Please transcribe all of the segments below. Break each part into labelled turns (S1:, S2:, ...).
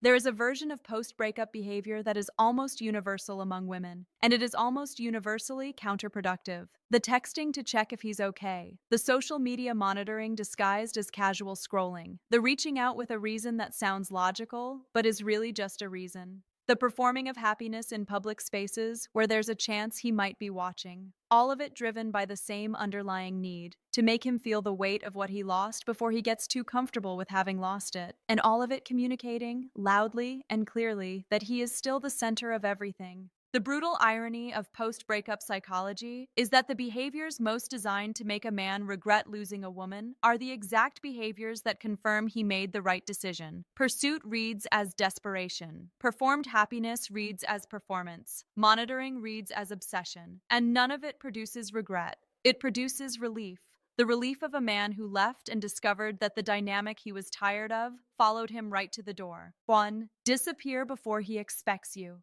S1: There is a version of post-breakup behavior that is almost universal among women, and it is almost universally counterproductive. The texting to check if he's okay, the social media monitoring disguised as casual scrolling, the reaching out with a reason that sounds logical but is really just a reason. The performing of happiness in public spaces where there's a chance he might be watching. All of it driven by the same underlying need to make him feel the weight of what he lost before he gets too comfortable with having lost it. And all of it communicating, loudly and clearly, that he is still the center of everything. The brutal irony of post-breakup psychology is that the behaviors most designed to make a man regret losing a woman are the exact behaviors that confirm he made the right decision. Pursuit reads as desperation. Performed happiness reads as performance. Monitoring reads as obsession. And none of it produces regret. It produces relief. The relief of a man who left and discovered that the dynamic he was tired of followed him right to the door. 1. Disappear before he expects you.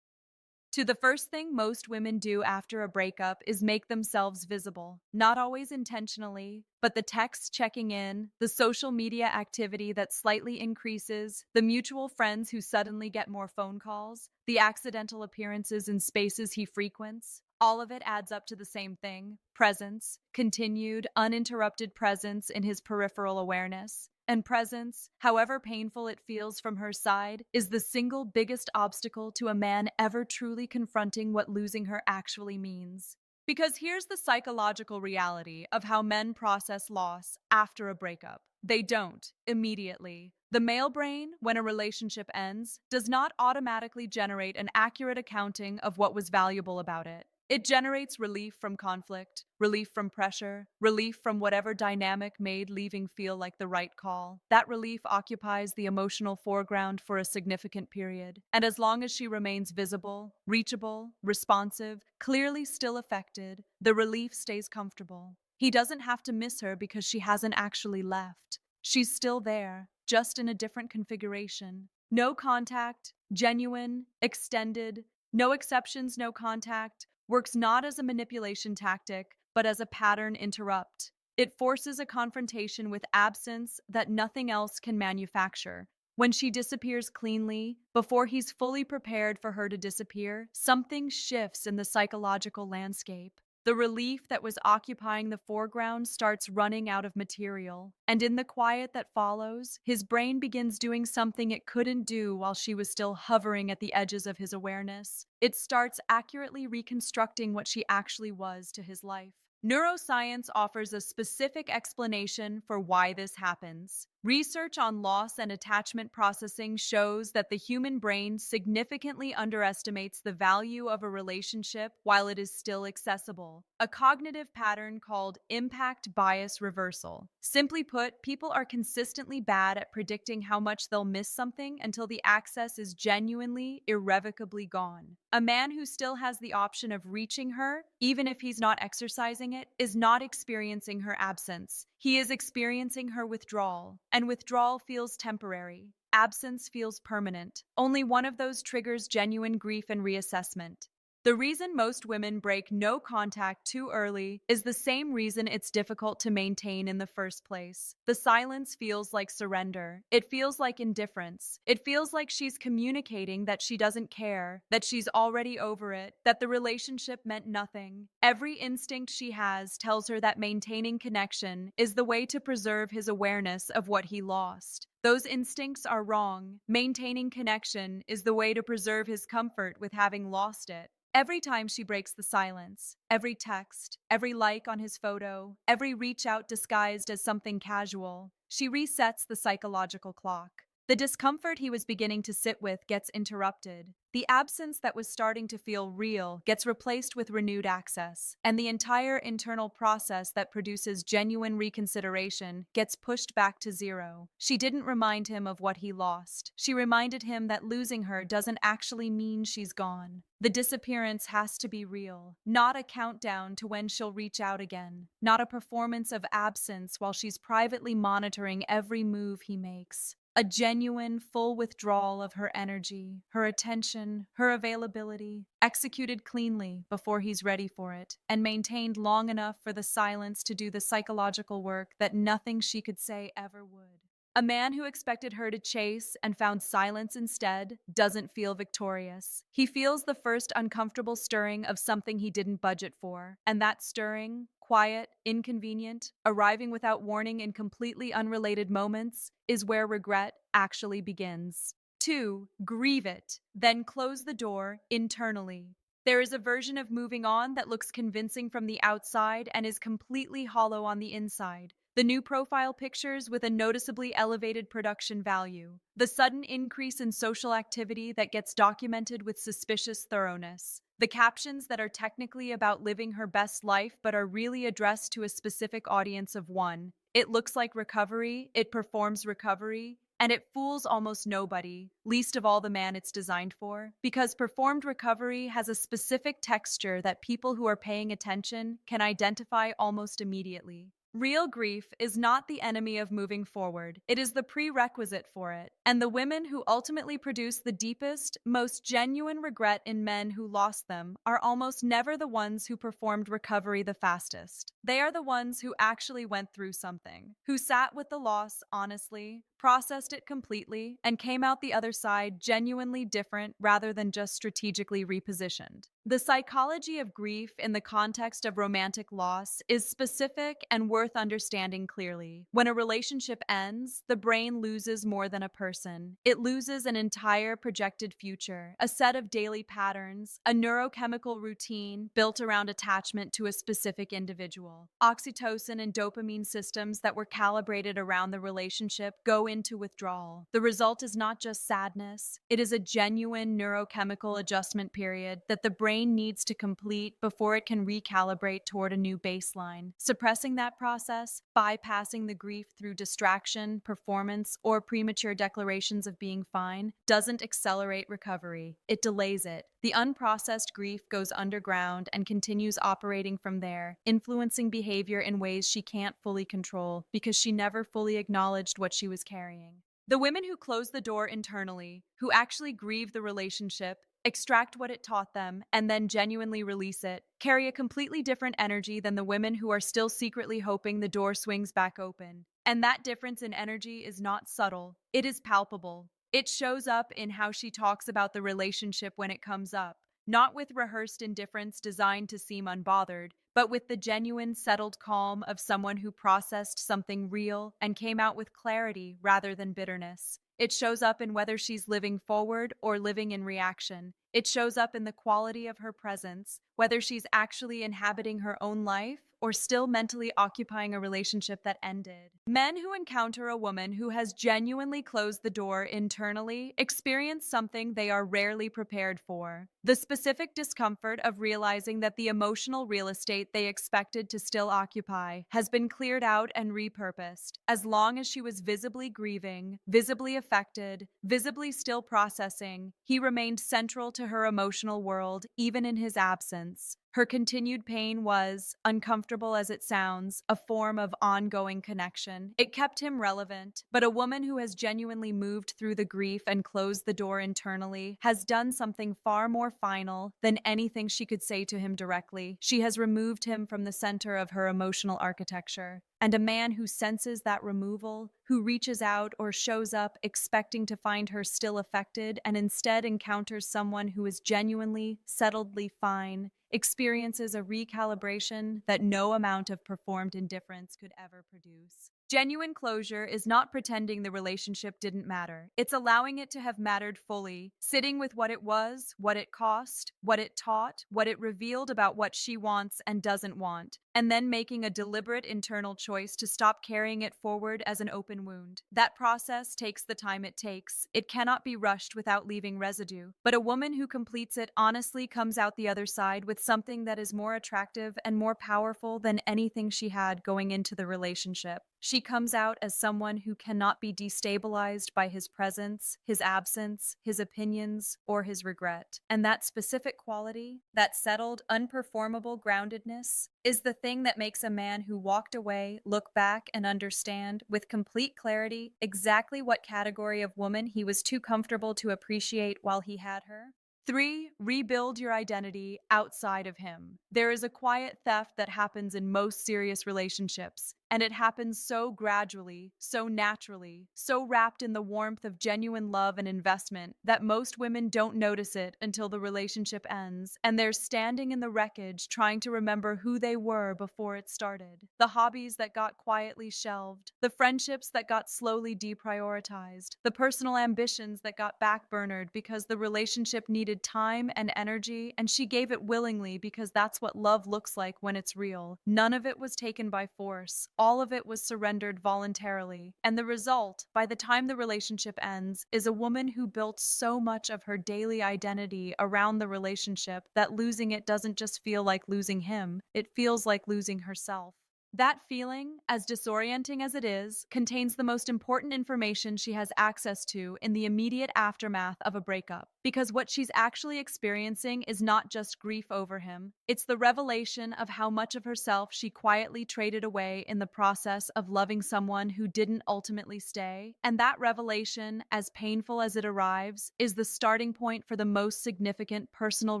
S1: The first thing most women do after a breakup is make themselves visible, not always intentionally, but the texts checking in, the social media activity that slightly increases, the mutual friends who suddenly get more phone calls, the accidental appearances in spaces he frequents. All of it adds up to the same thing: presence, continued, uninterrupted presence in his peripheral awareness. And presence, however painful it feels from her side, is the single biggest obstacle to a man ever truly confronting what losing her actually means. Because here's the psychological reality of how men process loss after a breakup. They don't immediately. The male brain, when a relationship ends, does not automatically generate an accurate accounting of what was valuable about it. It generates relief from conflict, relief from pressure, relief from whatever dynamic made leaving feel like the right call. That relief occupies the emotional foreground for a significant period. And as long as she remains visible, reachable, responsive, clearly still affected, the relief stays comfortable. He doesn't have to miss her because she hasn't actually left. She's still there, just in a different configuration. No contact, genuine, extended, no exceptions, no contact, works not as a manipulation tactic, but as a pattern interrupt. It forces a confrontation with absence that nothing else can manufacture. When she disappears cleanly, before he's fully prepared for her to disappear, something shifts in the psychological landscape. The relief that was occupying the foreground starts running out of material, and in the quiet that follows, his brain begins doing something it couldn't do while she was still hovering at the edges of his awareness. It starts accurately reconstructing what she actually was to his life. Neuroscience offers a specific explanation for why this happens. Research on loss and attachment processing shows that the human brain significantly underestimates the value of a relationship while it is still accessible, a cognitive pattern called impact bias reversal. Simply put, people are consistently bad at predicting how much they'll miss something until the access is genuinely, irrevocably gone. A man who still has the option of reaching her, even if he's not exercising it, is not experiencing her absence. He is experiencing her withdrawal, and withdrawal feels temporary. Absence feels permanent. Only one of those triggers genuine grief and reassessment. The reason most women break no contact too early is the same reason it's difficult to maintain in the first place. The silence feels like surrender. It feels like indifference. It feels like she's communicating that she doesn't care, that she's already over it, that the relationship meant nothing. Every instinct she has tells her that maintaining connection is the way to preserve his awareness of what he lost. Those instincts are wrong. Maintaining connection is the way to preserve his comfort with having lost it. Every time she breaks the silence, every text, every like on his photo, every reach out disguised as something casual, she resets the psychological clock. The discomfort he was beginning to sit with gets interrupted. The absence that was starting to feel real gets replaced with renewed access, and the entire internal process that produces genuine reconsideration gets pushed back to zero. She didn't remind him of what he lost. She reminded him that losing her doesn't actually mean she's gone. The disappearance has to be real, not a countdown to when she'll reach out again, not a performance of absence while she's privately monitoring every move he makes. A genuine, full withdrawal of her energy, her attention, her availability, executed cleanly before he's ready for it, and maintained long enough for the silence to do the psychological work that nothing she could say ever would. A man who expected her to chase and found silence instead doesn't feel victorious. He feels the first uncomfortable stirring of something he didn't budget for, and that stirring, quiet, inconvenient, arriving without warning in completely unrelated moments, is where regret actually begins. 2. Grieve it, then close the door internally. There is a version of moving on that looks convincing from the outside and is completely hollow on the inside. The new profile pictures with a noticeably elevated production value. The sudden increase in social activity that gets documented with suspicious thoroughness. The captions that are technically about living her best life but are really addressed to a specific audience of one. It looks like recovery, it performs recovery, and it fools almost nobody, least of all the man it's designed for, because performed recovery has a specific texture that people who are paying attention can identify almost immediately. Real grief is not the enemy of moving forward, it is the prerequisite for it. And the women who ultimately produce the deepest, most genuine regret in men who lost them are almost never the ones who performed recovery the fastest. They are the ones who actually went through something, who sat with the loss honestly, processed it completely, and came out the other side genuinely different rather than just strategically repositioned. The psychology of grief in the context of romantic loss is specific and worth understanding clearly. When a relationship ends, the brain loses more than a person. It loses an entire projected future, a set of daily patterns, a neurochemical routine built around attachment to a specific individual. Oxytocin and dopamine systems that were calibrated around the relationship go into withdrawal. The result is not just sadness, it is a genuine neurochemical adjustment period that the brain needs to complete before it can recalibrate toward a new baseline. Suppressing that process, bypassing the grief through distraction, performance, or premature declarations of being fine, doesn't accelerate recovery. It delays it. The unprocessed grief goes underground and continues operating from there, influencing behavior in ways she can't fully control because she never fully acknowledged what she was carrying. The women who close the door internally, who actually grieve the relationship, extract what it taught them, and then genuinely release it, carry a completely different energy than the women who are still secretly hoping the door swings back open. And that difference in energy is not subtle, it is palpable. It shows up in how she talks about the relationship when it comes up, not with rehearsed indifference designed to seem unbothered, but with the genuine, settled calm of someone who processed something real and came out with clarity rather than bitterness. It shows up in whether she's living forward or living in reaction. It shows up in the quality of her presence, whether she's actually inhabiting her own life or still mentally occupying a relationship that ended. Men who encounter a woman who has genuinely closed the door internally experience something they are rarely prepared for. The specific discomfort of realizing that the emotional real estate they expected to still occupy has been cleared out and repurposed. As long as she was visibly grieving, visibly affected, visibly still processing, he remained central to her emotional world, even in his absence. Her continued pain was, uncomfortable as it sounds, a form of ongoing connection. It kept him relevant, but a woman who has genuinely moved through the grief and closed the door internally has done something far more final than anything she could say to him directly. She has removed him from the center of her emotional architecture. And a man who senses that removal, who reaches out or shows up expecting to find her still affected and instead encounters someone who is genuinely, settledly fine, experiences a recalibration that no amount of performed indifference could ever produce. Genuine closure is not pretending the relationship didn't matter. It's allowing it to have mattered fully, sitting with what it was, what it cost, what it taught, what it revealed about what she wants and doesn't want, and then making a deliberate internal choice to stop carrying it forward as an open wound. That process takes the time it takes. It cannot be rushed without leaving residue. But a woman who completes it honestly comes out the other side with something that is more attractive and more powerful than anything she had going into the relationship. She comes out as someone who cannot be destabilized by his presence, his absence, his opinions, or his regret. And that specific quality, that settled, unperformable groundedness, is the thing that makes a man who walked away look back and understand with complete clarity exactly what category of woman he was too comfortable to appreciate while he had her. 3. Rebuild your identity outside of him. There is a quiet theft that happens in most serious relationships. and it happens so gradually, so naturally, so wrapped in the warmth of genuine love and investment that most women don't notice it until the relationship ends, and they're standing in the wreckage trying to remember who they were before it started. The hobbies that got quietly shelved, the friendships that got slowly deprioritized, the personal ambitions that got backburnered because the relationship needed time and energy, and she gave it willingly because that's what love looks like when it's real. None of it was taken by force. All of it was surrendered voluntarily. And the result, by the time the relationship ends, is a woman who built so much of her daily identity around the relationship that losing it doesn't just feel like losing him, it feels like losing herself. That feeling, as disorienting as it is, contains the most important information she has access to in the immediate aftermath of a breakup. Because what she's actually experiencing is not just grief over him, it's the revelation of how much of herself she quietly traded away in the process of loving someone who didn't ultimately stay. And that revelation, as painful as it arrives, is the starting point for the most significant personal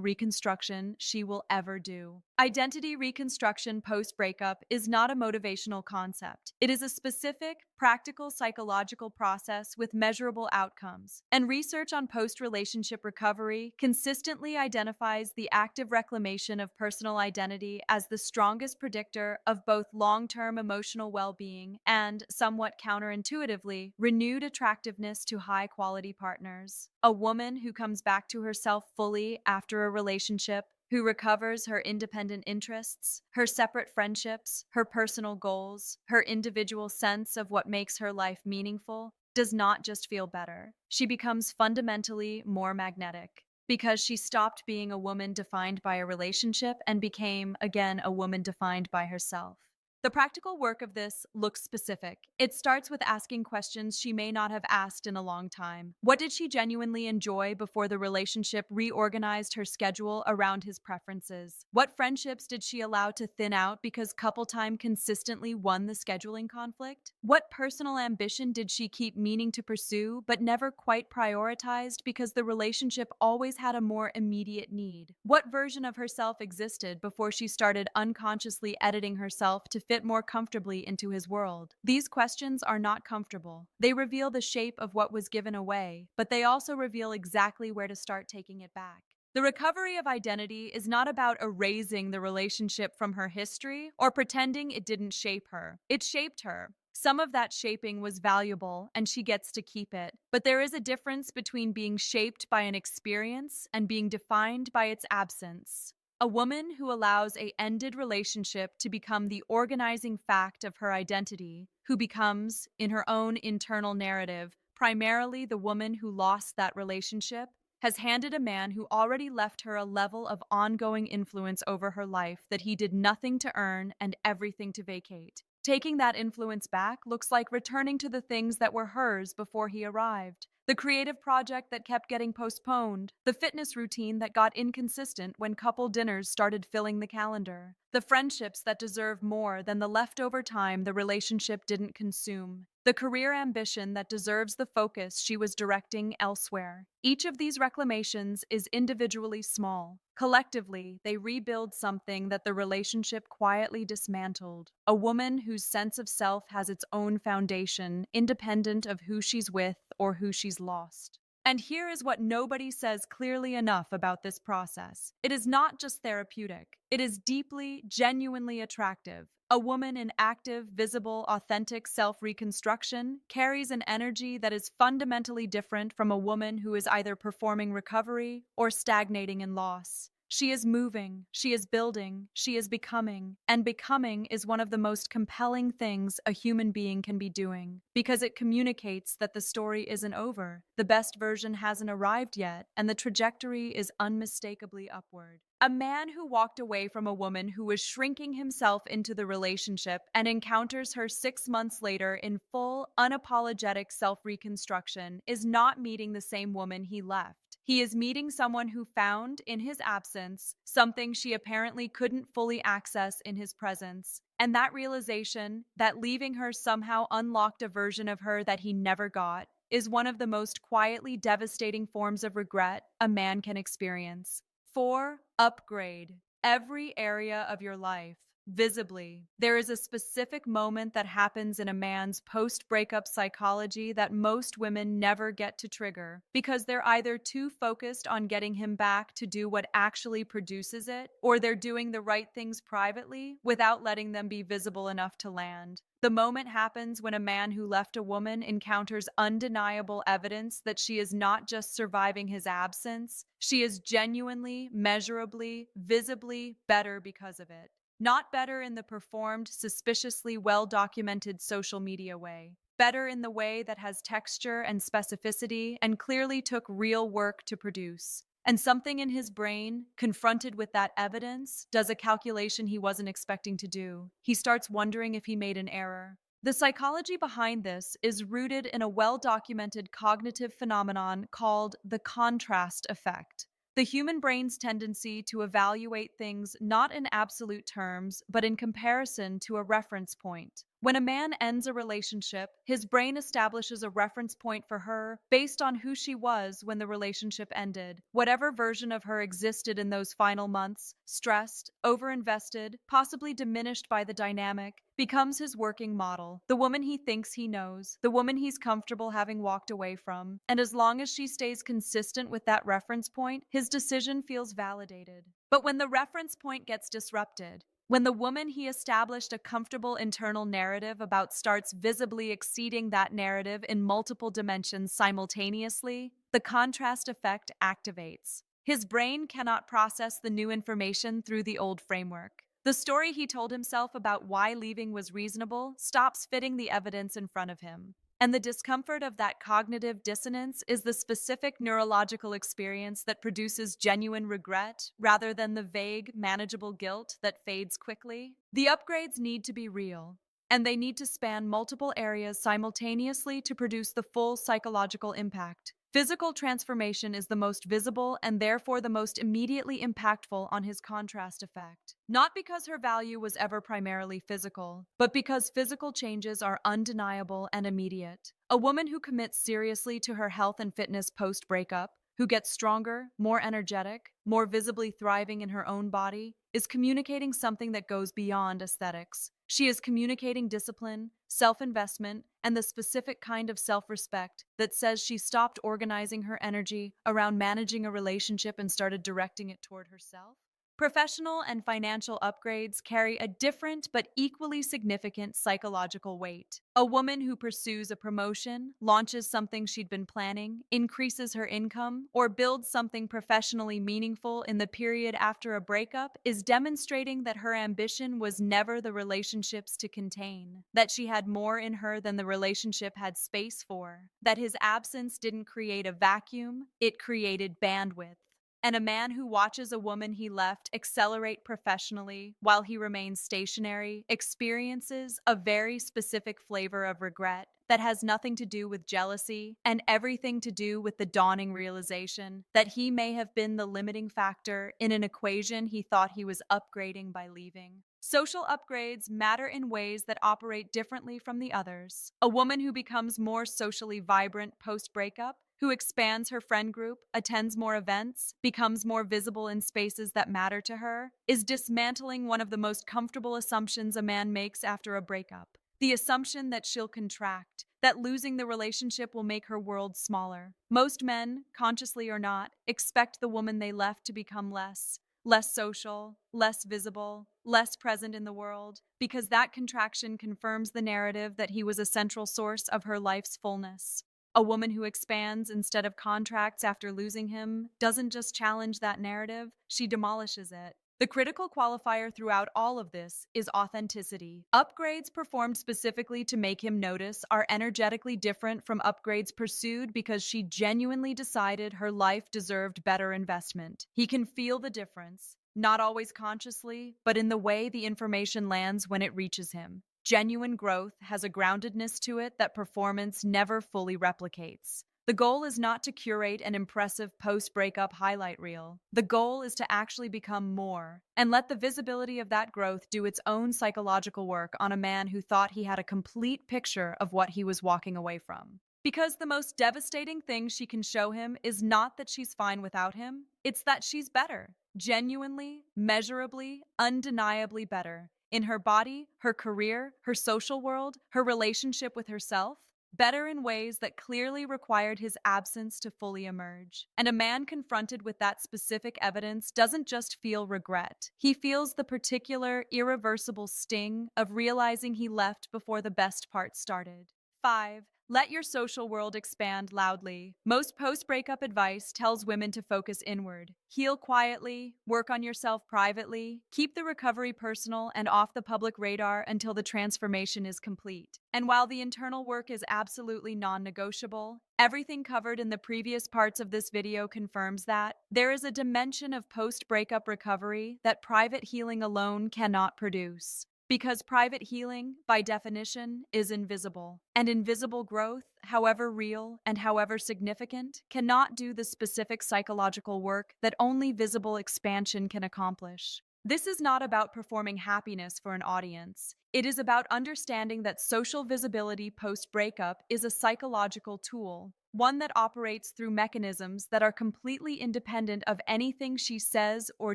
S1: reconstruction she will ever do. Identity reconstruction post breakup is not a motivational concept. It is a specific, practical psychological process with measurable outcomes. And research on post relationship recovery consistently identifies the active reclamation of personal identity as the strongest predictor of both long term emotional well being and, somewhat counterintuitively, renewed attractiveness to high quality partners. A woman who comes back to herself fully after a relationship, who recovers her independent interests, her separate friendships, her personal goals, her individual sense of what makes her life meaningful, does not just feel better. She becomes fundamentally more magnetic because she stopped being a woman defined by a relationship and became, again, a woman defined by herself. The practical work of this looks specific. It starts with asking questions she may not have asked in a long time. What did she genuinely enjoy before the relationship reorganized her schedule around his preferences? What friendships did she allow to thin out because couple time consistently won the scheduling conflict? What personal ambition did she keep meaning to pursue but never quite prioritized because the relationship always had a more immediate need? What version of herself existed before she started unconsciously editing herself to fit more comfortably into his world? These questions are not comfortable. They reveal the shape of what was given away, but they also reveal exactly where to start taking it back. The recovery of identity is not about erasing the relationship from her history or pretending it didn't shape her. It shaped her. Some of that shaping was valuable, and she gets to keep it. But there is a difference between being shaped by an experience and being defined by its absence. A woman who allows a ended relationship to become the organizing fact of her identity, who becomes, in her own internal narrative, primarily the woman who lost that relationship, has handed a man who already left her a level of ongoing influence over her life that he did nothing to earn and everything to vacate. Taking that influence back looks like returning to the things that were hers before he arrived. The creative project that kept getting postponed, the fitness routine that got inconsistent when couple dinners started filling the calendar, the friendships that deserve more than the leftover time the relationship didn't consume, the career ambition that deserves the focus she was directing elsewhere. Each of these reclamations is individually small. Collectively, they rebuild something that the relationship quietly dismantled. A woman whose sense of self has its own foundation, independent of who she's with or who she's lost. And here is what nobody says clearly enough about this process. It is not just therapeutic. It is deeply, genuinely attractive. A woman in active, visible, authentic self-reconstruction carries an energy that is fundamentally different from a woman who is either performing recovery or stagnating in loss. She is moving, she is building, she is becoming, and becoming is one of the most compelling things a human being can be doing, because it communicates that the story isn't over, the best version hasn't arrived yet, and the trajectory is unmistakably upward. A man who walked away from a woman who was shrinking himself into the relationship and encounters her 6 months later in full, unapologetic self-reconstruction is not meeting the same woman he left. He is meeting someone who found, in his absence, something she apparently couldn't fully access in his presence. And that realization, that leaving her somehow unlocked a version of her that he never got, is one of the most quietly devastating forms of regret a man can experience. 4. Upgrade every area of your life. Visibly. There is a specific moment that happens in a man's post breakup psychology that most women never get to trigger because they're either too focused on getting him back to do what actually produces it, or they're doing the right things privately without letting them be visible enough to land. The moment happens when a man who left a woman encounters undeniable evidence that she is not just surviving his absence, she is genuinely, measurably, visibly better because of it. Not better in the performed, suspiciously well documented social media way. Better in the way that has texture and specificity and clearly took real work to produce. And something in his brain, confronted with that evidence, does a calculation he wasn't expecting to do. He starts wondering if he made an error. The psychology behind this is rooted in a well documented cognitive phenomenon called the contrast effect. The human brain's tendency to evaluate things not in absolute terms, but in comparison to a reference point. When a man ends a relationship, his brain establishes a reference point for her based on who she was when the relationship ended. Whatever version of her existed in those final months, stressed, overinvested, possibly diminished by the dynamic, becomes his working model. The woman he thinks he knows, the woman he's comfortable having walked away from. And as long as she stays consistent with that reference point, his decision feels validated. But when the reference point gets disrupted, when the woman he established a comfortable internal narrative about starts visibly exceeding that narrative in multiple dimensions simultaneously, the contrast effect activates. His brain cannot process the new information through the old framework. The story he told himself about why leaving was reasonable stops fitting the evidence in front of him. And the discomfort of that cognitive dissonance is the specific neurological experience that produces genuine regret rather than the vague, manageable guilt that fades quickly. The upgrades need to be real, and they need to span multiple areas simultaneously to produce the full psychological impact. Physical transformation is the most visible and therefore the most immediately impactful on his contrast effect. Not because her value was ever primarily physical, but because physical changes are undeniable and immediate. A woman who commits seriously to her health and fitness post breakup, who gets stronger, more energetic, more visibly thriving in her own body, is communicating something that goes beyond aesthetics. She is communicating discipline, self-investment, and the specific kind of self-respect that says she stopped organizing her energy around managing a relationship and started directing it toward herself. Professional and financial upgrades carry a different but equally significant psychological weight. A woman who pursues a promotion, launches something she'd been planning, increases her income, or builds something professionally meaningful in the period after a breakup is demonstrating that her ambition was never the relationships to contain, that she had more in her than the relationship had space for, that his absence didn't create a vacuum, it created bandwidth. And a man who watches a woman he left accelerate professionally while he remains stationary experiences a very specific flavor of regret that has nothing to do with jealousy and everything to do with the dawning realization that he may have been the limiting factor in an equation he thought he was upgrading by leaving. Social upgrades matter in ways that operate differently from the others. A woman who becomes more socially vibrant post breakup, who expands her friend group, attends more events, becomes more visible in spaces that matter to her, is dismantling one of the most comfortable assumptions a man makes after a breakup. The assumption that she'll contract, that losing the relationship will make her world smaller. Most men, consciously or not, expect the woman they left to become less social, less visible, less present in the world, because that contraction confirms the narrative that he was a central source of her life's fullness. A woman who expands instead of contracts after losing him doesn't just challenge that narrative, she demolishes it. The critical qualifier throughout all of this is authenticity. Upgrades performed specifically to make him notice are energetically different from upgrades pursued because she genuinely decided her life deserved better investment. He can feel the difference, not always consciously, but in the way the information lands when it reaches him. Genuine growth has a groundedness to it that performance never fully replicates. The goal is not to curate an impressive post-breakup highlight reel. The goal is to actually become more, and let the visibility of that growth do its own psychological work on a man who thought he had a complete picture of what he was walking away from. Because the most devastating thing she can show him is not that she's fine without him, it's that she's better. Genuinely, measurably, undeniably better. in her body, her career, her social world, her relationship with herself, better in ways that clearly required his absence to fully emerge. And a man confronted with that specific evidence doesn't just feel regret. He feels the particular, irreversible sting of realizing he left before the best part started. 5. Let your social world expand loudly. Most post breakup advice tells women to focus inward. Heal quietly, work on yourself privately, keep the recovery personal and off the public radar until the transformation is complete. And while the internal work is absolutely non negotiable, everything covered in the previous parts of this video confirms that there is a dimension of post breakup recovery that private healing alone cannot produce. Because private healing, by definition, is invisible. And invisible growth, however real and however significant, cannot do the specific psychological work that only visible expansion can accomplish. This is not about performing happiness for an audience. It is about understanding that social visibility post-breakup is a psychological tool, one that operates through mechanisms that are completely independent of anything she says or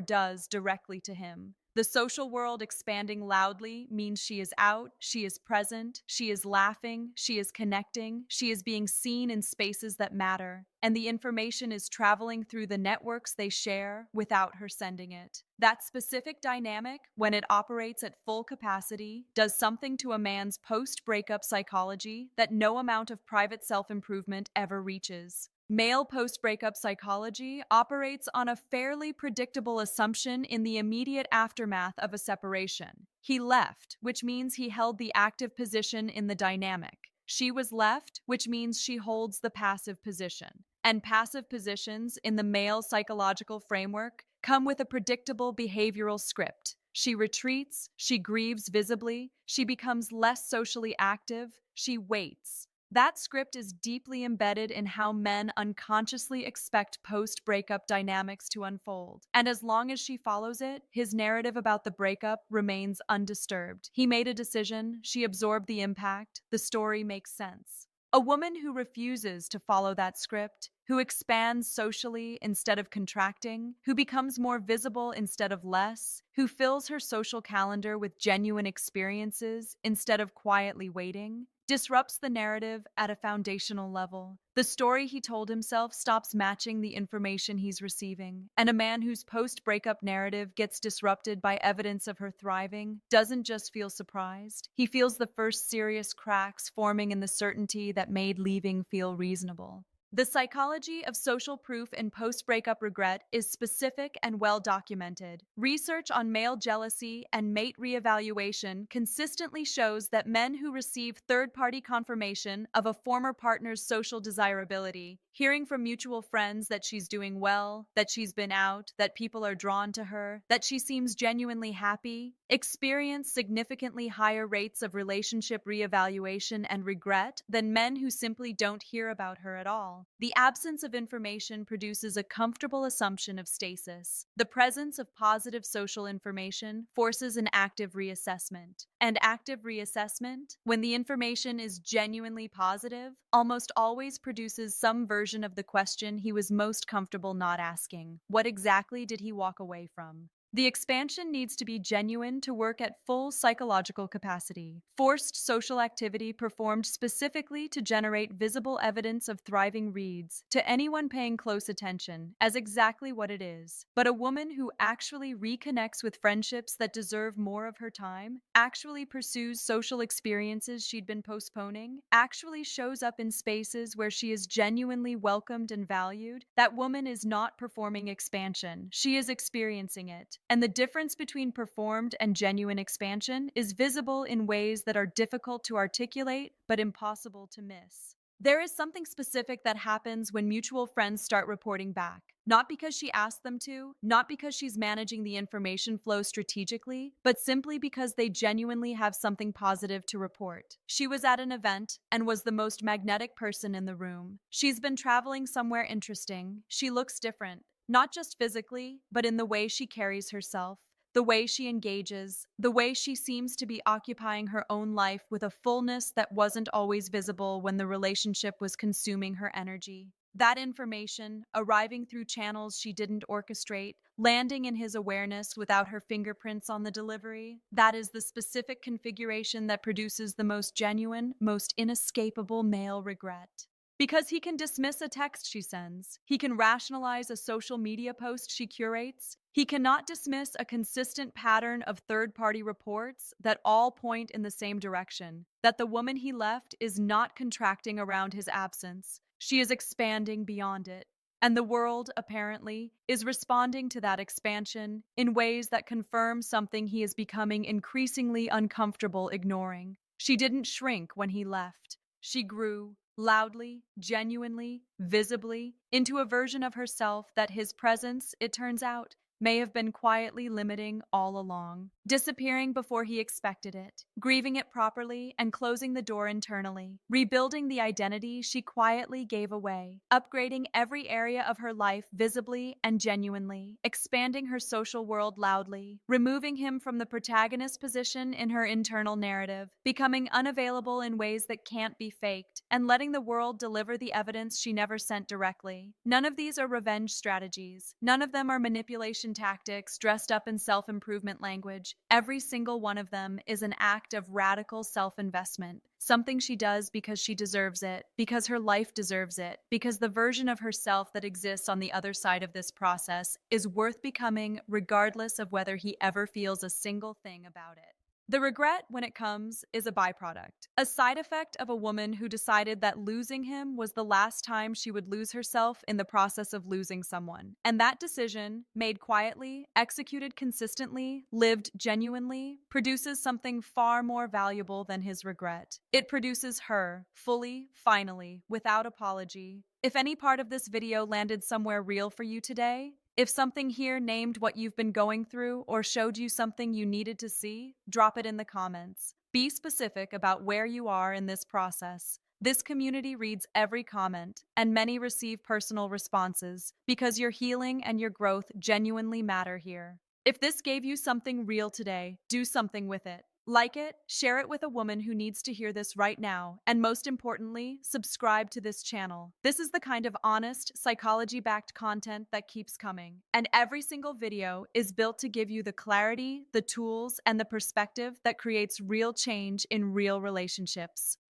S1: does directly to him. The social world expanding loudly means she is out, she is present, she is laughing, she is connecting, she is being seen in spaces that matter, and the information is traveling through the networks they share without her sending it. That specific dynamic, when it operates at full capacity, does something to a man's post-breakup psychology that no amount of private self-improvement ever reaches. Male post-breakup psychology operates on a fairly predictable assumption in the immediate aftermath of a separation. He left, which means he held the active position in the dynamic. She was left, which means she holds the passive position. And passive positions in the male psychological framework come with a predictable behavioral script. She retreats, she grieves visibly, she becomes less socially active, she waits. That script is deeply embedded in how men unconsciously expect post-breakup dynamics to unfold. And as long as she follows it, his narrative about the breakup remains undisturbed. He made a decision, she absorbed the impact, the story makes sense. A woman who refuses to follow that script, who expands socially instead of contracting, who becomes more visible instead of less, who fills her social calendar with genuine experiences instead of quietly waiting, disrupts the narrative at a foundational level. The story he told himself stops matching the information he's receiving, and a man whose post-breakup narrative gets disrupted by evidence of her thriving doesn't just feel surprised. He feels the first serious cracks forming in the certainty that made leaving feel reasonable. The psychology of social proof in post-breakup regret is specific and well documented. Research on male jealousy and mate reevaluation consistently shows that men who receive third-party confirmation of a former partner's social desirability, hearing from mutual friends that she's doing well, that she's been out, that people are drawn to her, that she seems genuinely happy, experience significantly higher rates of relationship reevaluation and regret than men who simply don't hear about her at all. The absence of information produces a comfortable assumption of stasis. The presence of positive social information forces an active reassessment. And active reassessment, when the information is genuinely positive, almost always produces some version of the question he was most comfortable not asking. What exactly did he walk away from? The expansion needs to be genuine to work at full psychological capacity. Forced social activity performed specifically to generate visible evidence of thriving reads to anyone paying close attention as exactly what it is. But a woman who actually reconnects with friendships that deserve more of her time, actually pursues social experiences she'd been postponing, actually shows up in spaces where she is genuinely welcomed and valued, that woman is not performing expansion. She is experiencing it. And the difference between performed and genuine expansion is visible in ways that are difficult to articulate but impossible to miss. There is something specific that happens when mutual friends start reporting back. Not because she asked them to, not because she's managing the information flow strategically, but simply because they genuinely have something positive to report. She was at an event and was the most magnetic person in the room. She's been traveling somewhere interesting. She looks different. Not just physically, but in the way she carries herself, the way she engages, the way she seems to be occupying her own life with a fullness that wasn't always visible when the relationship was consuming her energy. That information, arriving through channels she didn't orchestrate, landing in his awareness without her fingerprints on the delivery, that is the specific configuration that produces the most genuine, most inescapable male regret. Because he can dismiss a text she sends, he can rationalize a social media post she curates, he cannot dismiss a consistent pattern of third party reports that all point in the same direction, that the woman he left is not contracting around his absence, she is expanding beyond it. And the world, apparently, is responding to that expansion in ways that confirm something he is becoming increasingly uncomfortable ignoring. She didn't shrink when he left. She grew, loudly, genuinely, visibly, into a version of herself that his presence, it turns out, may have been quietly limiting all along, disappearing before he expected it, grieving it properly and closing the door internally, rebuilding the identity she quietly gave away, upgrading every area of her life visibly and genuinely, expanding her social world loudly, removing him from the protagonist position in her internal narrative, becoming unavailable in ways that can't be faked, and letting the world deliver the evidence she never sent directly. None of these are revenge strategies. None of them are manipulation tactics dressed up in self-improvement language. Every single one of them is an act of radical self-investment, something she does because she deserves it, because her life deserves it, because the version of herself that exists on the other side of this process is worth becoming regardless of whether he ever feels a single thing about it. The regret, when it comes, is a byproduct, a side effect of a woman who decided that losing him was the last time she would lose herself in the process of losing someone. And that decision, made quietly, executed consistently, lived genuinely, produces something far more valuable than his regret. It produces her, fully, finally, without apology. If any part of this video landed somewhere real for you today, if something here named what you've been going through or showed you something you needed to see, drop it in the comments. Be specific about where you are in this process. This community reads every comment, and many receive personal responses because your healing and your growth genuinely matter here. If this gave you something real today, do something with it. Like it, share it with a woman who needs to hear this right now, and most importantly, subscribe to this channel. This is the kind of honest, psychology-backed content that keeps coming. And every single video is built to give you the clarity, the tools, and the perspective that creates real change in real relationships.